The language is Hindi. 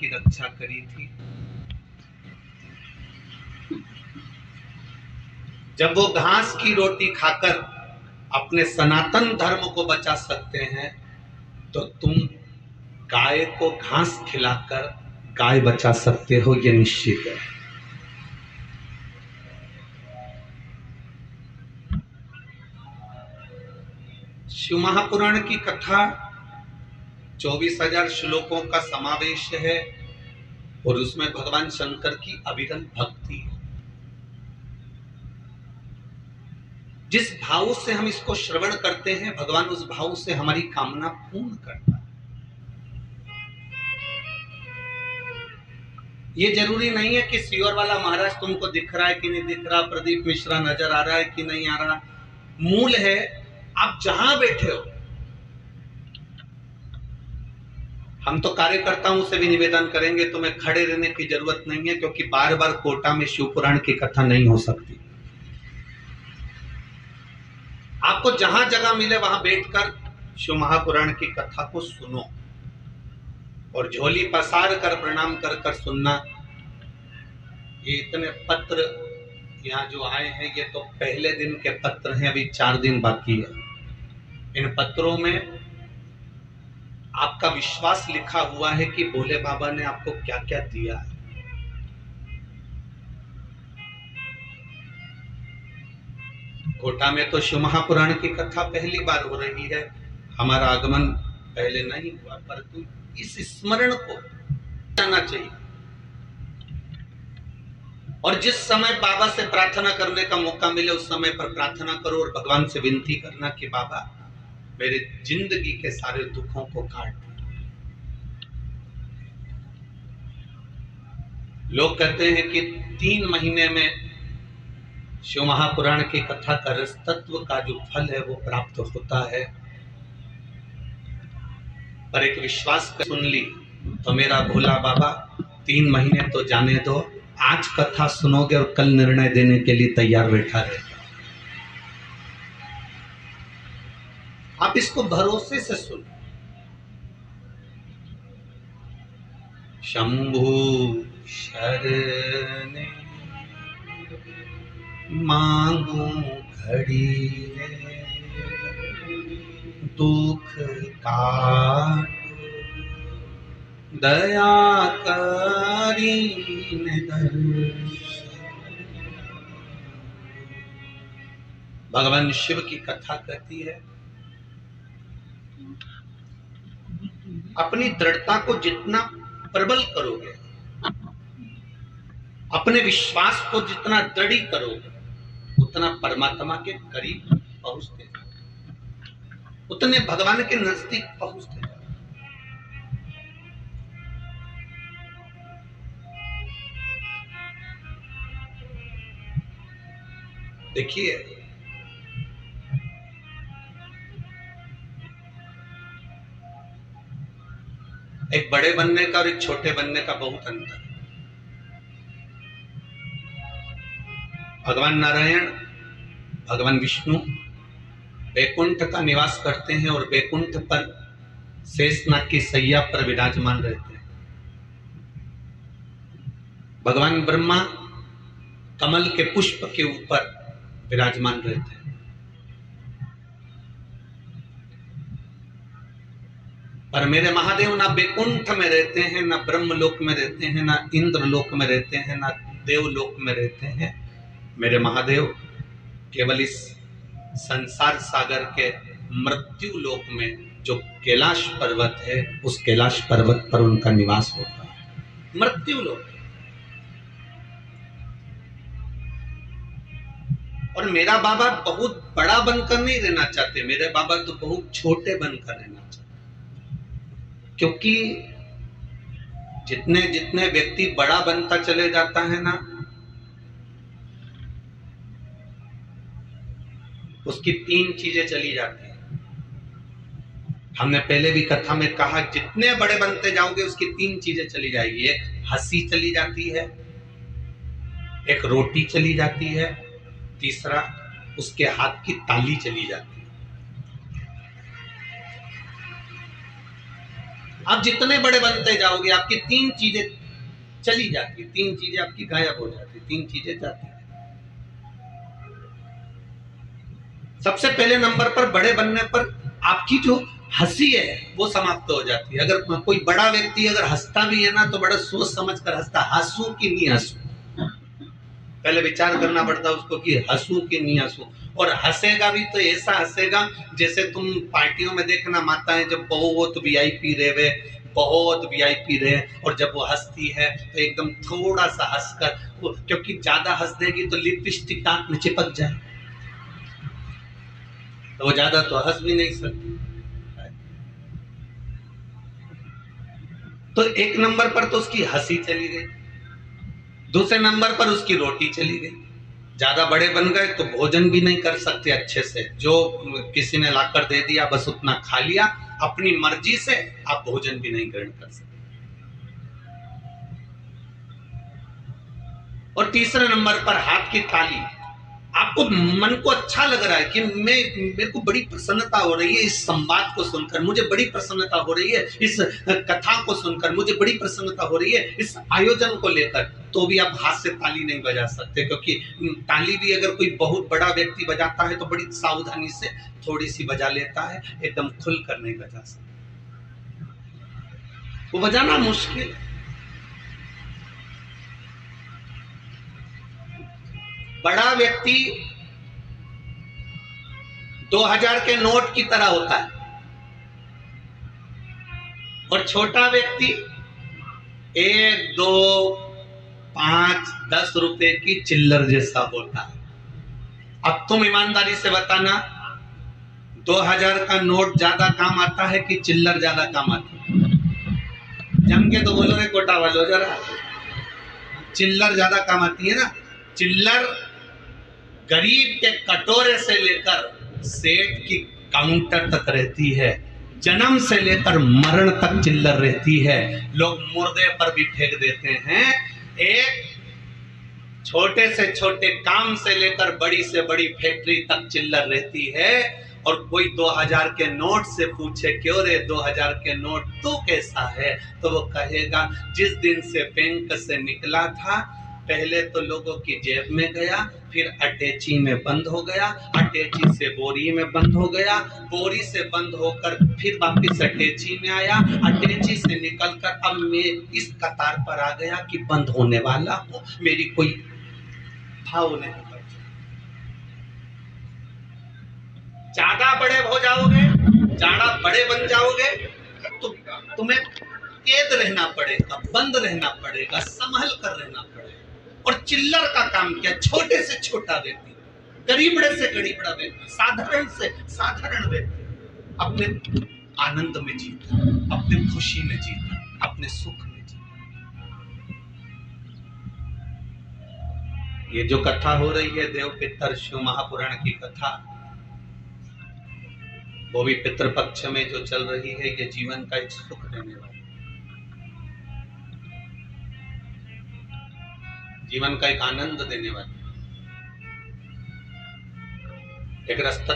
की रक्षा करी थी। जब वो घास की रोटी खाकर अपने सनातन धर्म को बचा सकते हैं, तो तुम गाय को घास खिलाकर गाय बचा सकते हो, ये निश्चित है। शिव महापुराण की कथा 24,000 श्लोकों का समावेश है और उसमें भगवान शंकर की अविरल भक्ति है। जिस भाव से हम इसको श्रवण करते हैं, भगवान उस भाव से हमारी कामना पूर्ण करता है। ये जरूरी नहीं है कि सियोर वाला महाराज तुमको दिख रहा है कि नहीं दिख रहा, प्रदीप मिश्रा नजर आ रहा है कि नहीं आ रहा। मूल है आप जहां बैठे हो। हम तो कार्यकर्ताओं से भी निवेदन करेंगे, तुम्हें खड़े रहने की जरूरत नहीं है, क्योंकि बार बार कोटा में शिव पुराण की कथा नहीं हो सकती। आपको जहां जगह मिले वहां बैठकर शिव महापुराण की कथा को सुनो और झोली पसार कर प्रणाम कर कर सुनना। ये इतने पत्र यहाँ जो आए हैं, ये तो पहले दिन के पत्र हैं, अभी 4 दिन बाकी है। इन पत्रों में आपका विश्वास लिखा हुआ है कि भोले बाबा ने आपको क्या क्या दिया है। कोटा में तो शिव महापुराण की कथा पहली बार हो रही है। हमारा आगमन पहले नहीं हुआ, परंतु इस स्मरण को जाना चाहिए। और जिस समय बाबा से प्रार्थना करने का मौका मिले उस समय पर प्रार्थना करो और भगवान से विनती करना कि बाबा मेरे जिंदगी के सारे दुखों को काट दो। लोग कहते हैं कि 3 महीने में शिव महापुराण की कथा का रस तत्व का जो फल है वो प्राप्त होता है। पर एक विश्वास सुन ली तो मेरा भोला बाबा 3 महीने तो जाने दो, आज कथा सुनोगे और कल निर्णय देने के लिए तैयार बैठा रहेगा। आप इसको भरोसे से सुनो। शंभु शरण मांगू घड़ी रे, दुख काट दया करीन दर्शन। भगवान शिव की कथा कहती है, अपनी दृढ़ता को जितना प्रबल करोगे, अपने विश्वास को जितना दृढ़ करोगे, उतना परमात्मा के करीब पहुंचते जाओ, उतने भगवान के नजदीक पहुंचते जाओ। देखिए, एक बड़े बनने का और एक छोटे बनने का बहुत अंतर है। भगवान नारायण, भगवान विष्णु बैकुंठ का निवास करते हैं और बैकुंठ पर शेषनाग की सैया पर विराजमान रहते हैं। भगवान ब्रह्मा कमल के पुष्प के ऊपर विराजमान रहते हैं। पर मेरे महादेव ना बैकुंठ में रहते हैं, ना ब्रह्मलोक में रहते हैं, ना इंद्र लोक में रहते हैं, ना देवलोक में रहते हैं। मेरे महादेव केवल इस संसार सागर के मृत्यु लोक में जो कैलाश पर्वत है, उस कैलाश पर्वत पर उनका निवास होता है। मृत्यु लोक। और मेरा बाबा बहुत बड़ा बनकर नहीं रहना चाहते, मेरे बाबा तो बहुत छोटे बनकर रहना चाहते, क्योंकि जितने जितने व्यक्ति बड़ा बनता चले जाता है ना, उसकी 3 चीजें चली जाती हैं। हमने पहले भी कथा में कहा, जितने बड़े बनते जाओगे उसकी 3 चीजें चली जाएगी। एक हंसी चली जाती है, एक रोटी चली जाती है, तीसरा उसके हाथ की ताली चली जाती है। आप जितने बड़े बनते जाओगे आपकी तीन चीजें चली जाती, तीन चीजें आपकी गायब हो जाती, तीन चीजें जाती है। सबसे पहले नंबर पर बड़े बनने पर आपकी जो हंसी है वो समाप्त हो जाती है। अगर कोई बड़ा व्यक्ति अगर हंसता भी है ना तो बड़ा सोच समझ कर हंसता, हंसू कि नहीं हंसू, पहले विचार करना पड़ता है उसको कि हंसू कि नहीं हंसू। और हंसेगा भी तो ऐसा हंसेगा जैसे तुम पार्टियों में देखना माताएं जब बहुत वीआईपी रहे, बहुत वीआईपी रहे, और जब वो हंसती है तो एकदम थोड़ा सा हंसकर, क्योंकि ज्यादा हंस देगी तो लिपस्टिक दांत में चिपक जाए, तो वो ज्यादा तो हंस भी नहीं सकती। तो एक नंबर पर तो उसकी हंसी चली गई, दूसरे नंबर पर उसकी रोटी चली गई। ज्यादा बड़े बन गए तो भोजन भी नहीं कर सकते अच्छे से, जो किसी ने लाकर दे दिया बस उतना खा लिया, अपनी मर्जी से आप भोजन भी नहीं ग्रहण कर सकते। और तीसरे नंबर पर हाथ की ताली, आपको मन को अच्छा लग रहा है कि मेरे को बड़ी प्रसन्नता हो रही है इस संवाद को सुनकर, मुझे बड़ी प्रसन्नता हो रही है इस कथा को सुनकर, मुझे बड़ी प्रसन्नता हो रही है इस आयोजन को लेकर, तो भी आप हाथ से ताली नहीं बजा सकते, क्योंकि ताली भी अगर कोई बहुत बड़ा व्यक्ति बजाता है तो बड़ी सावधानी से थोड़ी सी बजा लेता है, एकदम खुल कर नहीं बजा सकता, वो बजाना मुश्किल है। बड़ा व्यक्ति 2000 के नोट की तरह होता है और छोटा व्यक्ति 1, 2, 5, 10 रुपए की चिल्लर जैसा होता है। अब तुम ईमानदारी से बताना 2000 का नोट ज्यादा काम आता है कि चिल्लर ज्यादा काम आता है? जम के तो बोलो रे कोटा वालों जरा, चिल्लर ज्यादा काम आती है ना। चिल्लर गरीब के कटोरे से लेकर सेठ की काउंटर तक रहती है, जन्म से लेकर मरण तक चिल्लर रहती है। लोग मुर्दे पर भी फेंक देते हैं। एक छोटे से छोटे काम से लेकर बड़ी से बड़ी फैक्ट्री तक चिल्लर रहती है। और कोई 2000 के नोट से पूछे क्यों रे 2000 के नोट तो कैसा है, तो वो कहेगा जिस दिन से बैंक से निकला था पहले तो लोगों की जेब में गया, फिर अटैची में बंद हो गया, अटैची से बोरी में बंद हो गया, बोरी से बंद होकर फिर वापस अटैची में आया, अटैची से निकलकर अब मैं इस कतार पर आ गया कि बंद होने वाला हूँ, मेरी कोई भाव नहीं बचा। ज्यादा बड़े हो जाओगे, ज्यादा बड़े बन जाओगे तो तुम्हें कैद रहना पड़ेगा, बंद रहना पड़ेगा, संभल कर रहना पड़ेगा। और चिल्लर का काम क्या, छोटे से छोटा व्यक्ति, गरीबड़े से गरीबड़ा व्यक्ति, साधारण से साधारण व्यक्ति अपने आनंद में जीता, अपने खुशी में जीता, अपने सुख में जीता। ये जो कथा हो रही है देव पितर शिव महापुराण की कथा, वो भी पितृपक्ष में जो चल रही है, ये जीवन का एक सुख देने वाली, जीवन का एक आनंद देने वाली, एक रसतत्व